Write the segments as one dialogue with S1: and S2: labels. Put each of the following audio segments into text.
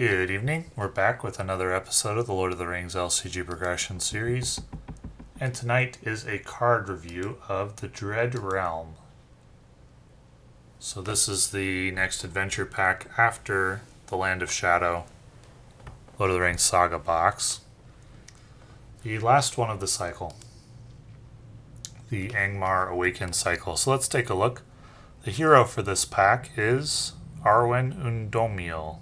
S1: Good evening. We're back with another episode of the Lord of the Rings LCG Progression Series. And tonight is a card review of the Dread Realm. So this is the next adventure pack after the Land of Shadow Lord of the Rings Saga box. The last one of the cycle. The Angmar Awakened cycle. So let's take a look. The hero for this pack is Arwen Undomiel.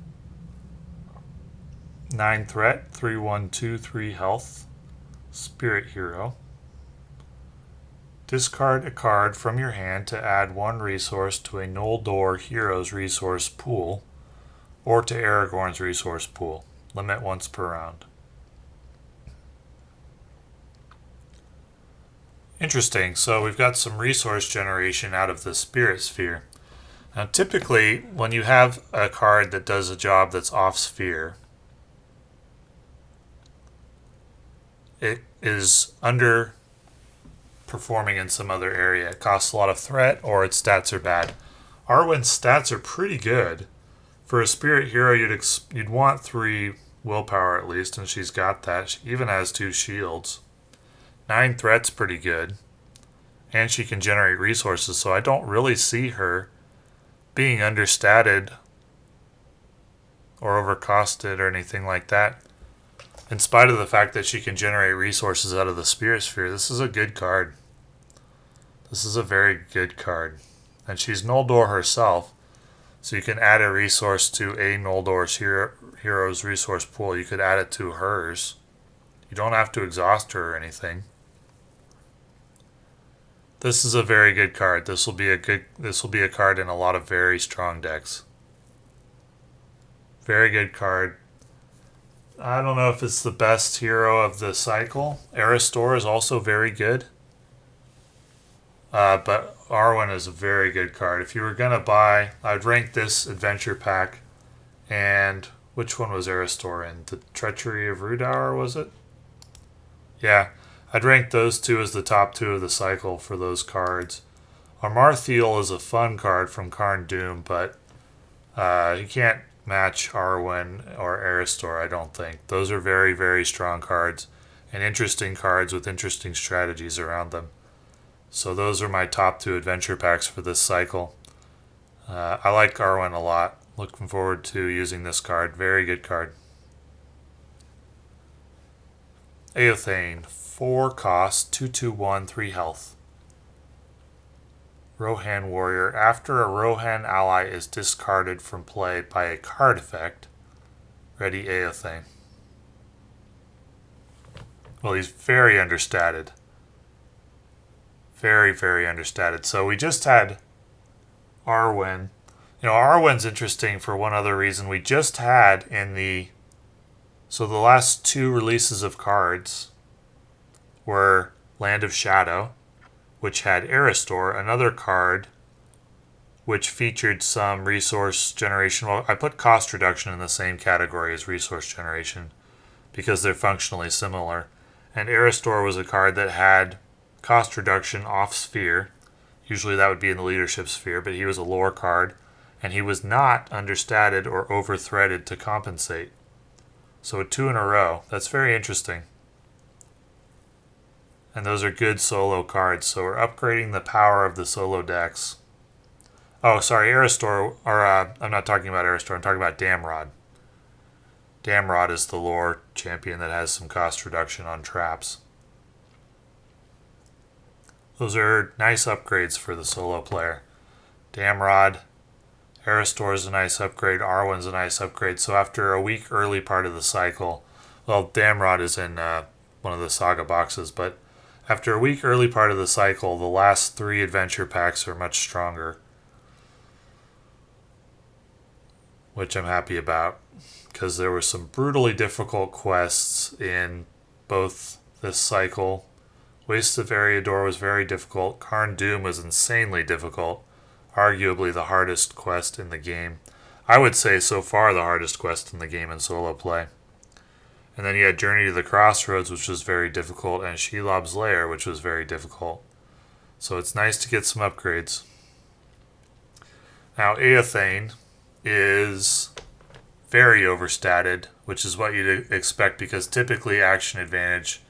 S1: 9 threat, 3/1/2, 3 health, Spirit Hero. Discard a card from your hand to add 1 resource to a Noldor hero's resource pool or to Aragorn's resource pool. Limit once per round. Interesting, so we've got some resource generation out of the Spirit Sphere. Now typically, when you have a card that does a job that's off sphere, it is underperforming in some other area. It costs a lot of threat or its stats are bad. Arwen's stats are pretty good. For a spirit hero, you'd want 3 willpower at least, and she's got that. She even has 2 shields. 9 threat's pretty good. And she can generate resources, so I don't really see her being understated or overcosted or anything like that. In spite of the fact that she can generate resources out of the Spirit Sphere, this is a good card. This is a very good card. And she's Noldor herself, so you can add a resource to a Noldor's hero's resource pool. You could add it to hers. You don't have to exhaust her or anything. This is a very good card. This will be a card in a lot of very strong decks. Very good card. I don't know if it's the best hero of the cycle. Aristor is also very good. But Arwen is a very good card. If you were going to buy, I'd rank this adventure pack. And which one was Aristor in? The Treachery of Rhudaur, was it? Yeah, I'd rank those two as the top 2 of the cycle for those cards. Amarthiel is a fun card from Karn Doom, but you can't match Arwen or Aristor, I don't think. Those are very, very strong cards and interesting cards with interesting strategies around them. So those are my top 2 adventure packs for this cycle. I like Arwen a lot. Looking forward to using this card. Very good card. Aethane, 4 cost, 2/2/1, 3 health. Rohan Warrior. After a Rohan ally is discarded from play by a card effect, ready Aethane. Well, he's very understated. Very, very understated. So we just had Arwen. Arwen's interesting for one other reason. We just had the last 2 releases of cards were Land of Shadow, which had Aristor, another card which featured some resource generation. Well, I put cost reduction in the same category as resource generation because they're functionally similar. And Aristor was a card that had cost reduction off sphere. Usually that would be in the leadership sphere, but he was a lore card, and he was not understated or over-threaded to compensate. So 2 in a row. That's very interesting. And those are good solo cards, so we're upgrading the power of the solo decks. Oh, sorry, Aristor, or I'm not talking about Aristor, I'm talking about Damrod. Damrod is the lore champion that has some cost reduction on traps. Those are nice upgrades for the solo player. Damrod, Aristor is a nice upgrade, Arwen's a nice upgrade. So after a week early part of the cycle, well, Damrod is in one of the saga boxes, but after a week early part of the cycle, the last 3 adventure packs are much stronger, which I'm happy about, because there were some brutally difficult quests in both this cycle. Waste of Eriador was very difficult. Karn Doom was insanely difficult, arguably the hardest quest in the game. I would say so far the hardest quest in the game in solo play. And then you had Journey to the Crossroads, which was very difficult, and Shelob's Lair, which was very difficult. So it's nice to get some upgrades. Now, Aethane is very overstated, which is what you'd expect because typically action advantage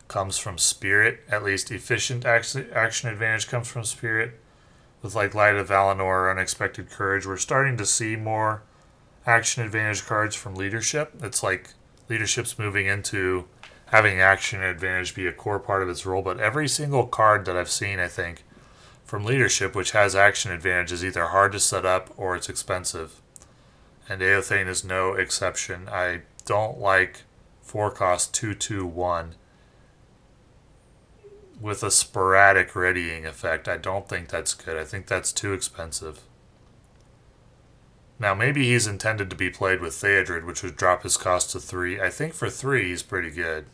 S1: comes from spirit. At least efficient action advantage comes from spirit. With like Light of Valinor, Unexpected Courage, we're starting to see more action advantage cards from leadership. It's like leadership's moving into having action advantage be a core part of its role, but every single card that I've seen, I think, from leadership which has action advantage is either hard to set up or it's expensive. And Aethane is no exception. I don't like 4-cost 2/2/1 with a sporadic readying effect. I don't think that's good. I think that's too expensive. Now, maybe he's intended to be played with Theodred, which would drop his cost to 3. I think for 3, he's pretty good.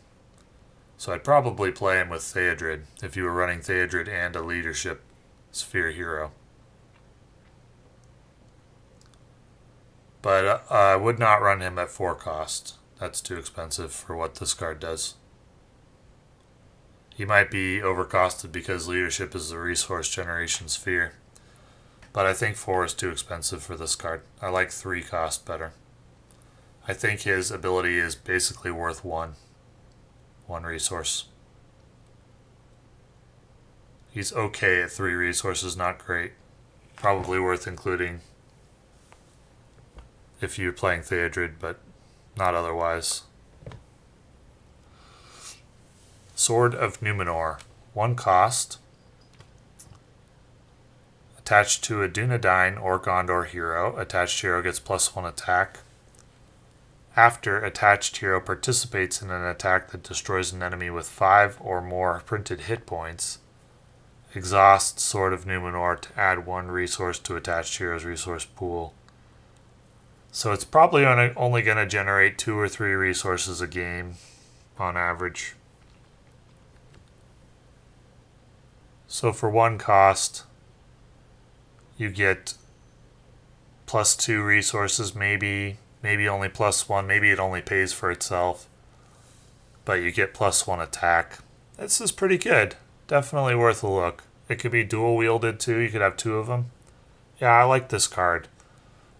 S1: So I'd probably play him with Theodred if you were running Theodred and a leadership sphere hero. But I would not run him at 4-cost. That's too expensive for what this card does. He might be overcosted because leadership is the resource generation sphere. But I think 4 is too expensive for this card. I like 3-cost better. I think his ability is basically worth 1 resource. He's okay at 3 resources, not great. Probably worth including if you're playing Theodred, but not otherwise. Sword of Numenor. 1 cost. Attached to a Dunedain or Gondor hero. Attached hero gets +1 attack. After attached hero participates in an attack that destroys an enemy with 5 or more printed hit points, exhaust Sword of Numenor to add 1 resource to attached hero's resource pool. So it's probably only going to generate 2 or 3 resources a game on average. So for 1 cost, you get +2 resources, maybe only +1, maybe it only pays for itself, but you get +1 attack. This is pretty good. Definitely worth a look. It could be dual wielded too, you could have 2 of them. Yeah, I like this card.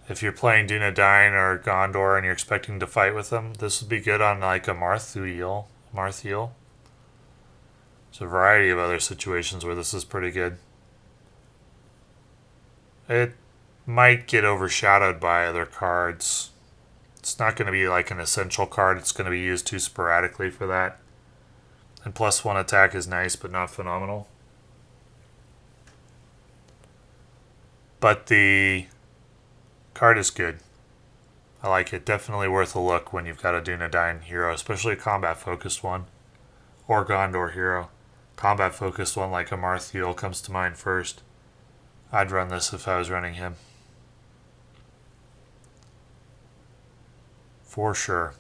S1: If you're playing Dunedain or Gondor and you're expecting to fight with them, this would be good on like a Marthiel. There's a variety of other situations where this is pretty good. It might get overshadowed by other cards. It's not going to be like an essential card. It's going to be used too sporadically for that. And +1 attack is nice, but not phenomenal. But the card is good. I like it. Definitely worth a look when you've got a Dunedain hero, especially a combat-focused one. Or Gondor hero. Combat-focused one like a Marthiel comes to mind first. I'd run this if I was running him. For sure.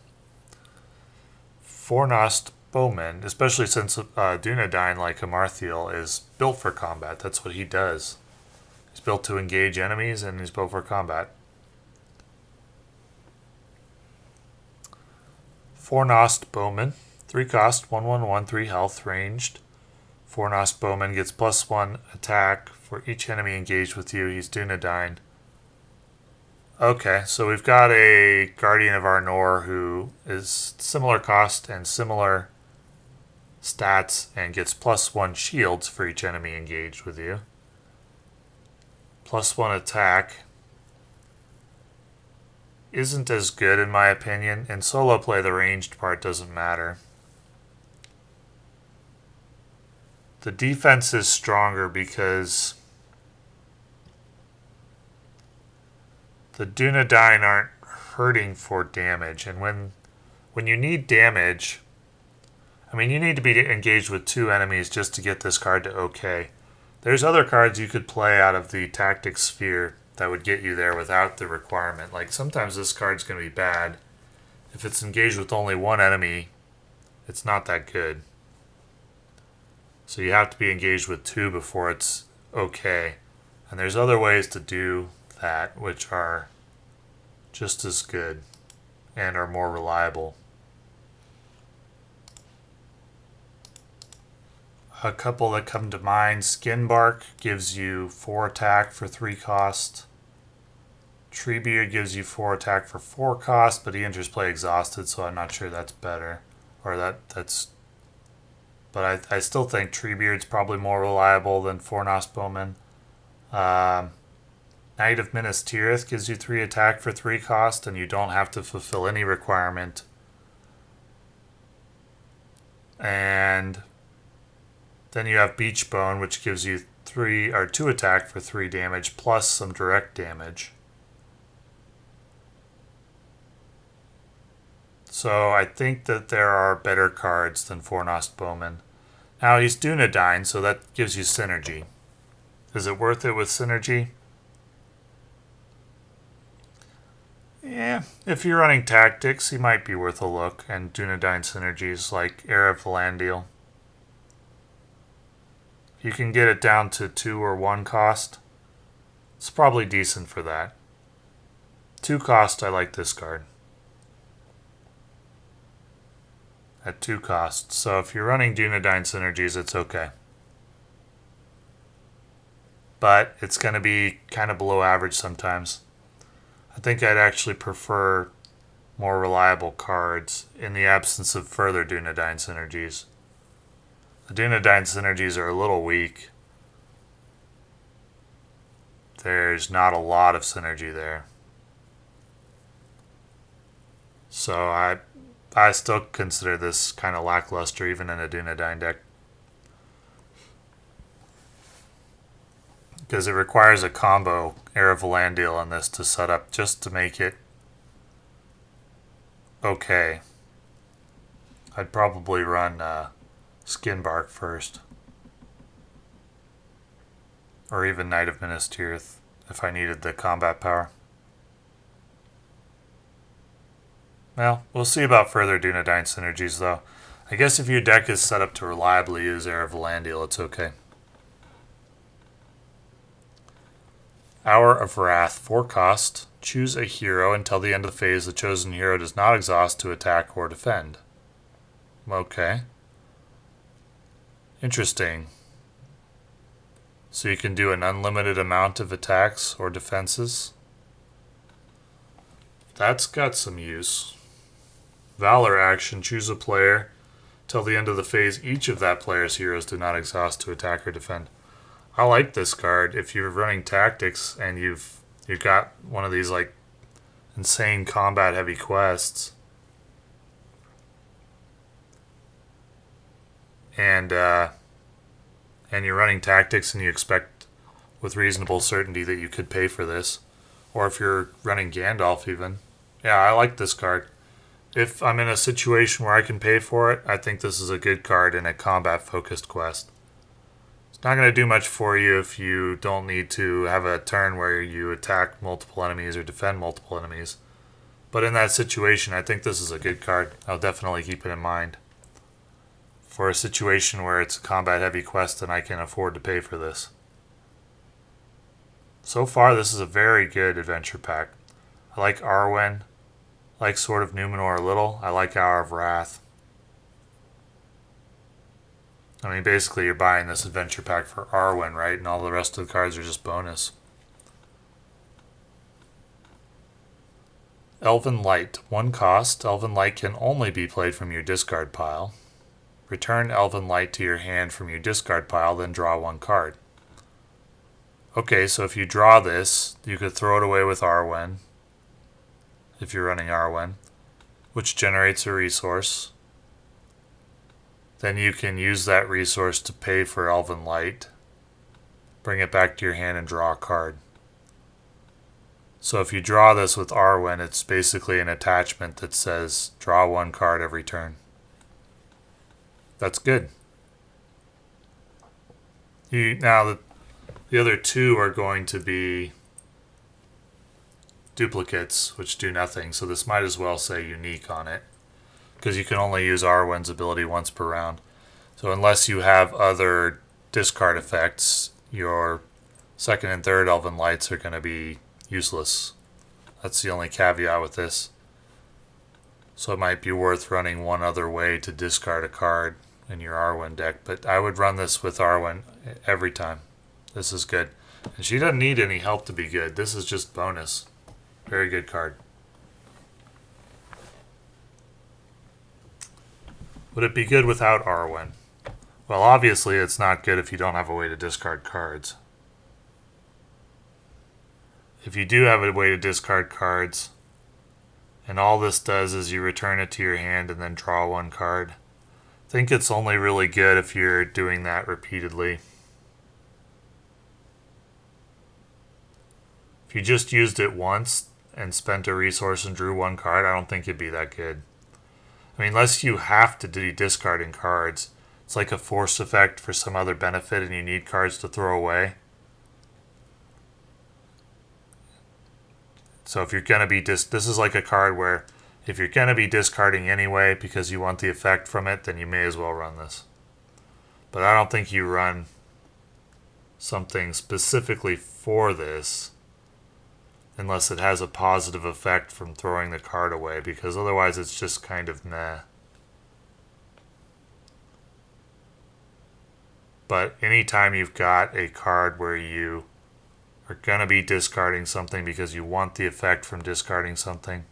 S1: For Nost Bowmen, especially since Dunedain, like a Marthiel, is built for combat. That's what he does. He's built to engage enemies and he's built for combat. For Nost Bowmen, 3 cost, 1/1/1, 3 health, ranged. For Nost Bowmen gets +1 attack for each enemy engaged with you. He's Dunedain. Okay, so we've got a Guardian of Arnor who is similar cost and similar stats and gets +1 shields for each enemy engaged with you. +1 attack isn't as good in my opinion. In solo play, the ranged part doesn't matter. The defense is stronger because the Dunedain aren't hurting for damage. And when you need damage, I mean, you need to be engaged with 2 enemies just to get this card to okay. There's other cards you could play out of the tactic sphere that would get you there without the requirement. Like sometimes this card's going to be bad. If it's engaged with only 1 enemy, it's not that good. So you have to be engaged with 2 before it's okay. And there's other ways to do that which are just as good and are more reliable. A couple that come to mind, Skin Bark gives you 4 attack for 3 cost. Treebeard gives you 4 attack for 4 cost, but he enters play exhausted, so I'm not sure that's better. Or that's... But I still think Treebeard's probably more reliable than 4 Nost Bowmen. Knight of Minas Tirith gives you 3 attack for 3 cost, and you don't have to fulfill any requirement. And then you have Beachbone, which gives you 2 attack for 3 damage, plus some direct damage. So I think that there are better cards than 4 Nost Bowmen. Now he's Dunedain, so that gives you synergy. Is it worth it with synergy? Yeah, if you're running tactics, he might be worth a look. And Dunedain synergies like Heir of Valandil. You can get it down to 2 or 1 cost. It's probably decent for that. 2 cost, I like this card. At 2 costs. So if you're running Dunedain synergies, it's okay. But it's going to be kind of below average sometimes. I think I'd actually prefer more reliable cards in the absence of further Dunedain synergies. The Dunedain synergies are a little weak. There's not a lot of synergy there. So I still consider this kind of lackluster even in a Dunedain deck. Because it requires a combo Heir of Valandil on this to set up just to make it okay. I'd probably run Skinbark first. Or even Knight of Minas Tirith if I needed the combat power. Well, we'll see about further Dunedain synergies though. I guess if your deck is set up to reliably use Heir of Valandil, it's okay. Hour of Wrath, 4 cost. Choose a hero until the end of the phase. The chosen hero does not exhaust to attack or defend. Okay. Interesting. So you can do an unlimited amount of attacks or defenses. That's got some use. Valor action, choose a player. Till the end of the phase, each of that player's heroes do not exhaust to attack or defend. I like this card. If you're running tactics and you've got one of these like insane combat heavy quests, and you're running tactics and you expect with reasonable certainty that you could pay for this, or if you're running Gandalf even, yeah, I like this card. If I'm in a situation where I can pay for it, I think this is a good card in a combat focused quest. It's not going to do much for you if you don't need to have a turn where you attack multiple enemies or defend multiple enemies. But in that situation, I think this is a good card. I'll definitely keep it in mind. For a situation where it's a combat heavy quest and I can afford to pay for this. So far, this is a very good adventure pack. I like Arwen. I like Sword of Numenor a little. I like Hour of Wrath. I mean, basically, you're buying this adventure pack for Arwen, right? And all the rest of the cards are just bonus. Elven Light. 1 cost. Elven Light can only be played from your discard pile. Return Elven Light to your hand from your discard pile, then draw 1 card. Okay, so if you draw this, you could throw it away with Arwen. If you're running Arwen, which generates a resource. Then you can use that resource to pay for Elven Light, bring it back to your hand and draw a card. So if you draw this with Arwen, it's basically an attachment that says draw 1 card every turn. That's good. Now the other 2 are going to be duplicates, which do nothing, so this might as well say unique on it. Because you can only use Arwen's ability once per round. So unless you have other discard effects, your second and third Elven Lights are going to be useless. That's the only caveat with this. So it might be worth running one other way to discard a card in your Arwen deck. But I would run this with Arwen every time. This is good. And she doesn't need any help to be good. This is just bonus. Very good card. Would it be good without Arwen? Well, obviously it's not good if you don't have a way to discard cards. If you do have a way to discard cards, and all this does is you return it to your hand and then draw one card, I think it's only really good if you're doing that repeatedly. If you just used it once and spent a resource and drew one card, I don't think it'd be that good. I mean, unless you have to be discarding cards, it's like a force effect for some other benefit and you need cards to throw away. So if you're going to be this is like a card where if you're going to be discarding anyway because you want the effect from it, then you may as well run this. But I don't think you run something specifically for this unless it has a positive effect from throwing the card away, because otherwise it's just kind of meh. But anytime you've got a card where you are going to be discarding something because you want the effect from discarding something,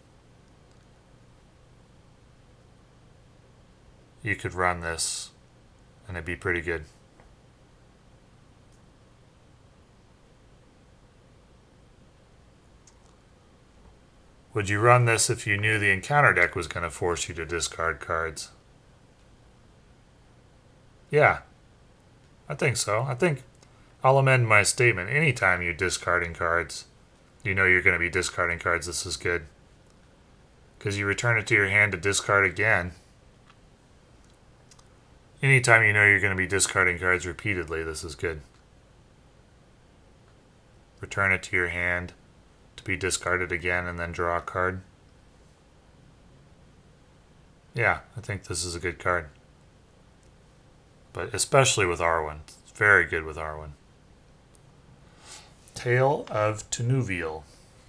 S1: you could run this and it'd be pretty good. Would you run this if you knew the encounter deck was going to force you to discard cards? Yeah, I think so. I think I'll amend my statement. Anytime you're discarding cards, you know you're going to be discarding cards, this is good. Because you return it to your hand to discard again. Anytime you know you're going to be discarding cards repeatedly, this is good. Return it to your hand to be discarded again and then draw a card. Yeah, I think this is a good card. But especially with Arwen. It's very good with Arwen. Tale of Tenuville.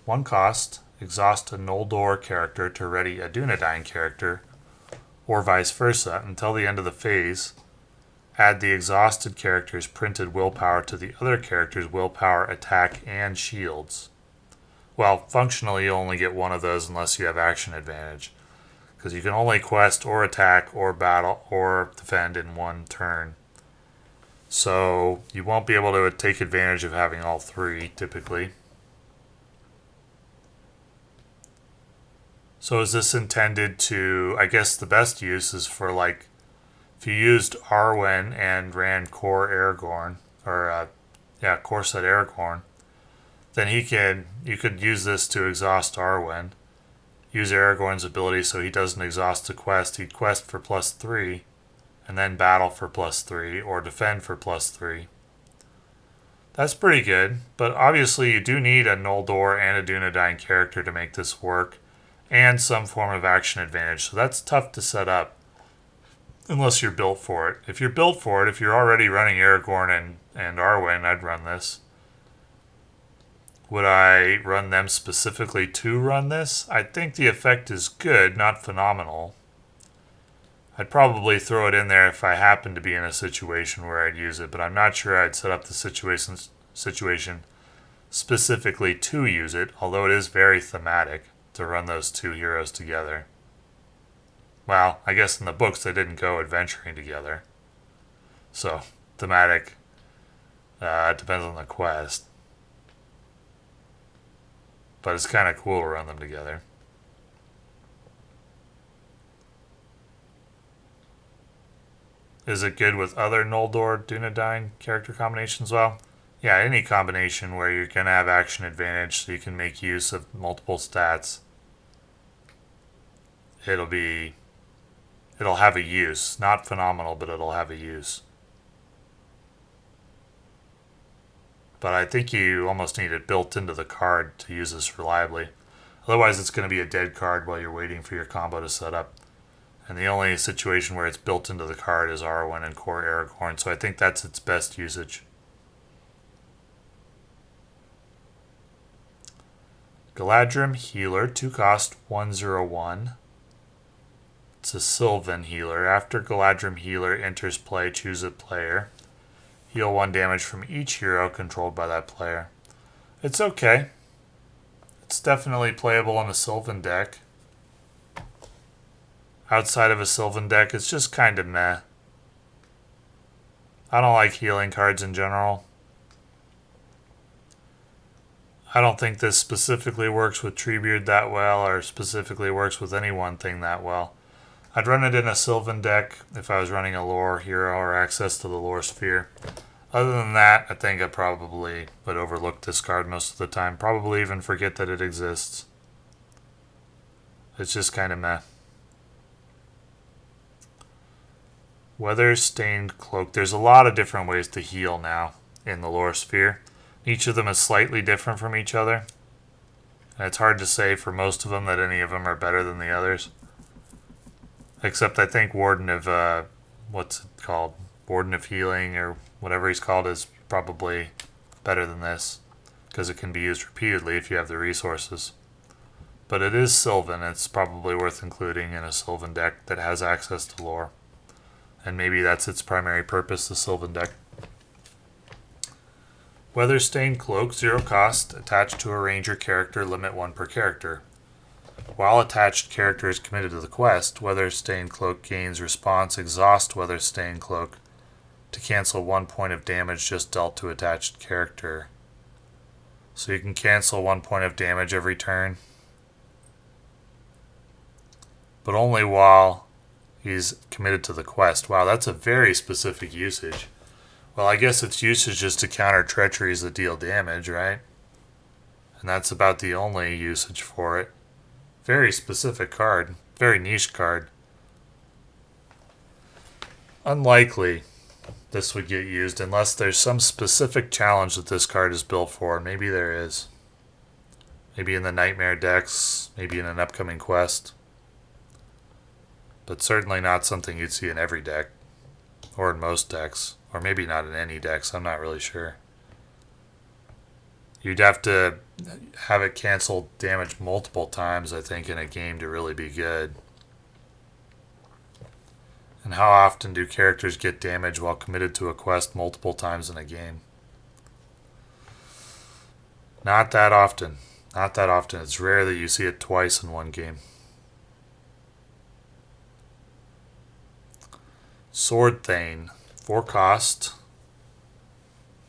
S1: 1 cost, exhaust a Noldor character to ready a Dunedain character, or vice versa, until the end of the phase. Add the exhausted character's printed willpower to the other character's willpower, attack, and shields. Well, functionally you'll only get one of those unless you have action advantage, because you can only quest or attack or battle or defend in one turn. So you won't be able to take advantage of having all three, typically. So is this intended to, I guess the best use is for, like, if you used Arwen and ran Core Aragorn, or, Core set Aragorn, then you could use this to exhaust Arwen, use Aragorn's ability so he doesn't exhaust a quest. He'd quest for +3, and then battle for +3, or defend for +3. That's pretty good, but obviously you do need a Noldor and a Dunedain character to make this work, and some form of action advantage, so that's tough to set up, unless you're built for it. If you're built for it, if you're already running Aragorn and Arwen, I'd run this. Would I run them specifically to run this? I think the effect is good, not phenomenal. I'd probably throw it in there if I happen to be in a situation where I'd use it, but I'm not sure I'd set up the situation specifically to use it, although it is very thematic to run those two heroes together. Well, I guess in the books they didn't go adventuring together. So, thematic depends on the quest. But it's kind of cool to run them together. Is it good with other Noldor Dunedain character combinations? Well, yeah, any combination where you're going to have action advantage so you can make use of multiple stats. It'll have a use. Not phenomenal, but it'll have a use. But I think you almost need it built into the card to use this reliably. Otherwise, it's going to be a dead card while you're waiting for your combo to set up. And the only situation where it's built into the card is Arwen and Core Aragorn, so I think that's its best usage. Galadrim Healer, 2 cost, 1/01. It's a Sylvan Healer. After Galadrim Healer enters play, choose a player. Heal 1 damage from each hero controlled by that player. It's okay. It's definitely playable in a Sylvan deck. Outside of a Sylvan deck, it's just kind of meh. I don't like healing cards in general. I don't think this specifically works with Treebeard that well, or specifically works with any one thing that well. I'd run it in a Sylvan deck if I was running a lore hero or access to the lore sphere. Other than that, I think I probably would overlook this card most of the time. Probably even forget that it exists. It's just kind of meh. Weather-stained cloak. There's a lot of different ways to heal now in the lore sphere. Each of them is slightly different from each other. And it's hard to say for most of them that any of them are better than the others. Except I think Warden of, what's it called? Warden of Healing or whatever he's called is probably better than this. Because it can be used repeatedly if you have the resources. But it is Sylvan. It's probably worth including in a Sylvan deck that has access to lore. And maybe that's its primary purpose, the Sylvan deck. Weather-stained cloak, 0 cost, attached to a ranger character, limit 1 per character. While attached character is committed to the quest, Weather-stained cloak gains response exhaust Weather-stained cloak to cancel 1 point of damage just dealt to attached character. So you can cancel 1 point of damage every turn. But only while he's committed to the quest. Wow, that's a very specific usage. Well, I guess its usage is to counter treacheries that deal damage, right? And that's about the only usage for it. Very specific card. Very niche card. Unlikely this would get used unless there's some specific challenge that this card is built for. Maybe there is. Maybe in the Nightmare decks. Maybe in an upcoming quest. But certainly not something you'd see in every deck. Or in most decks. Or maybe not in any decks. I'm not really sure. You'd have to have it cancel damage multiple times, I think, in a game to really be good. And how often do characters get damage while committed to a quest multiple times in a game? Not that often. Not that often. It's rare that you see it twice in one game. Sword Thane, 4 cost.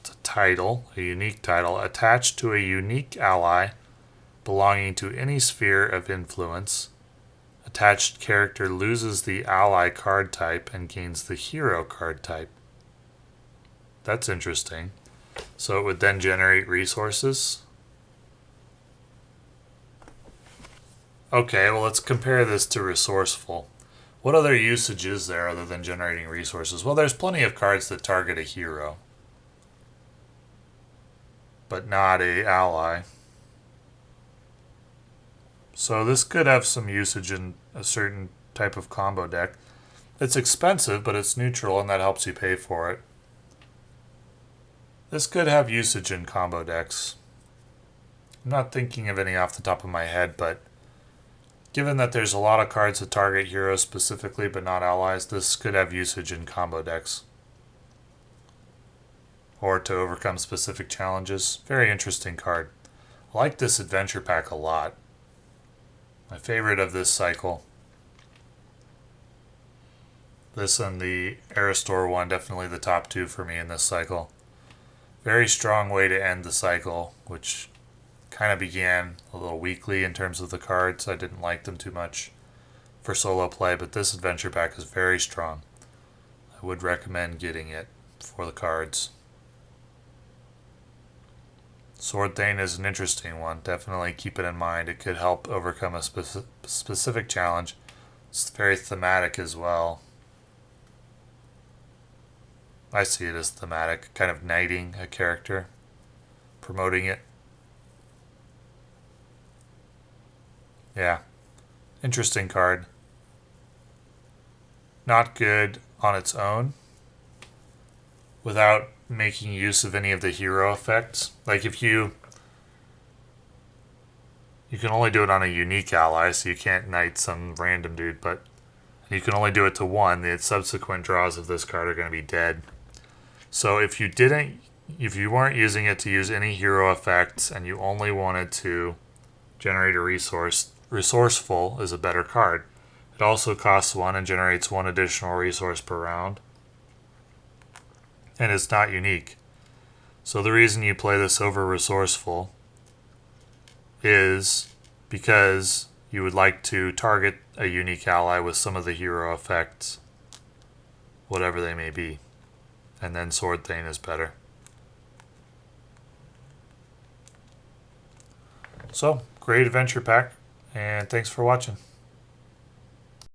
S1: It's a title, a unique title, attached to a unique ally belonging to any sphere of influence. Attached character loses the ally card type and gains the hero card type. That's interesting. So it would then generate resources. Okay, well let's compare this to Resourceful. What other usage is there other than generating resources? Well, there's plenty of cards that target a hero, but not a ally. So this could have some usage in a certain type of combo deck. It's expensive, but it's neutral, and that helps you pay for it. This could have usage in combo decks. I'm not thinking of any off the top of my head, but given that there's a lot of cards that target heroes specifically but not allies, this could have usage in combo decks. Or to overcome specific challenges. Very interesting card. I like this adventure pack a lot. My favorite of this cycle. This and the Aristor one, definitely the top 2 for me in this cycle. Very strong way to end the cycle, which kind of began a little weakly in terms of the cards. I didn't like them too much for solo play, but this adventure pack is very strong. I would recommend getting it for the cards. Sword Thane is an interesting one. Definitely keep it in mind. It could help overcome a specific challenge. It's very thematic as well. I see it as thematic, kind of knighting a character, promoting it. Yeah, interesting card. Not good on its own without making use of any of the hero effects. Like if you can only do it on a unique ally, so you can't knight some random dude, but you can only do it to 1. The subsequent draws of this card are going to be dead. So if you weren't using it to use any hero effects and you only wanted to generate a resource. Resourceful is a better card. It also costs 1 and generates 1 additional resource per round. And it's not unique. So the reason you play this over Resourceful is because you would like to target a unique ally with some of the hero effects, whatever they may be. And then Sword Thane is better. So, great adventure pack, and thanks for watching.